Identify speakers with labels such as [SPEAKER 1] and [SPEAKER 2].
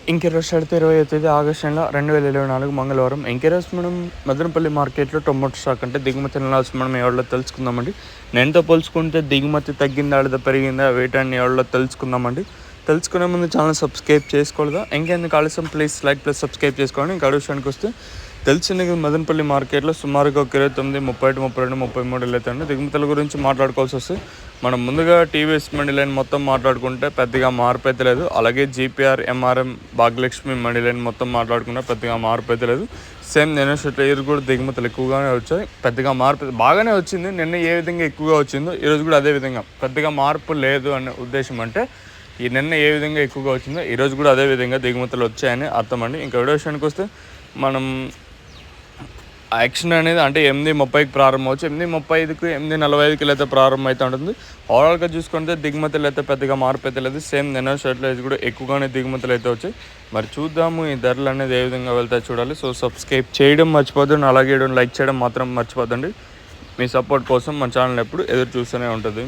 [SPEAKER 1] ఇంకెరోజు షరతు 25 ఆగస్టు నెల 2024 మంగళవారం. ఇంకెరోజు మనం మదనపల్లి మార్కెట్లో టొమాటో స్టాక్ అంటే దిగుమతి నెలలు మనం ఎవరిలో తెలుసుకుందామండి. నేనుతో పోల్చుకుంటే దిగుమతి తగ్గిందా లేదా పెరిగిందా వేటాన్ని ఎవరిలో తెలుసుకుందామండి. తెలుసుకునే ముందు ఛానల్ సబ్స్క్రైబ్ చేసుకోలేదా? ఇంకెందుకు ఆలస్యం, ప్లీజ్ లైక్ ప్లస్ సబ్స్క్రైబ్ చేసుకోండి. ఇంకా విషయానికి వస్తే తెలిసిన మదనపల్లి మార్కెట్లో సుమారుగా ఒక 29, 30, 32, 33 అవుతాయండి. దిగుమతుల గురించి మాట్లాడుకోవాల్సి వస్తే మనం ముందుగా టీవీఎస్ మండి లైన్ మొత్తం మాట్లాడుకుంటే పెద్దగా మార్పు అయితే లేదు. అలాగే జీపీఆర్, ఎంఆర్ఎం, భాగ్యలక్ష్మి మండి లైన్ మొత్తం మాట్లాడుకుంటే పెద్దగా మార్పు అయితే లేదు. సేమ్ నిన్న ఇయర్ కూడా దిగుమతులు ఎక్కువగానే వచ్చాయి. పెద్దగా మార్పు బాగానే వచ్చింది. నిన్న ఏ విధంగా ఎక్కువగా వచ్చిందో ఈరోజు కూడా అదే విధంగా పెద్దగా మార్పు లేదు అనే ఉద్దేశం. అంటే ఈ నిన్న ఏ విధంగా ఎక్కువగా వచ్చిందో ఈరోజు కూడా అదే విధంగా దిగుమతులు వచ్చాయని అర్థం అండి. ఇంకా విషయానికి వస్తే మనం యాక్షన్ అనేది అంటే 8:30కి ప్రారంభమవచ్చు. 8:35కి 8:45కి అయితే ప్రారంభం అయితే ఉంటుంది. ఓవరాల్గా చూసుకుంటే దిగుమతులు అయితే పెద్దగా మార్పు అయితే లేదు. సేమ్ నిన్న షర్ట్లో కూడా ఎక్కువగానే దిగుమతులు అయితే వచ్చాయి. మరి చూద్దాము ఈ ధరలు అనేది ఏ విధంగా వెళ్తాయి చూడాలి. సో సబ్స్క్రైబ్ చేయడం మర్చిపోద్దండి, అలాగే లైక్ చేయడం మాత్రం మర్చిపోద్దండి. మీ సపోర్ట్ కోసం మన ఛానల్ ఎప్పుడు ఎదురు చూస్తూనే ఉంటుంది.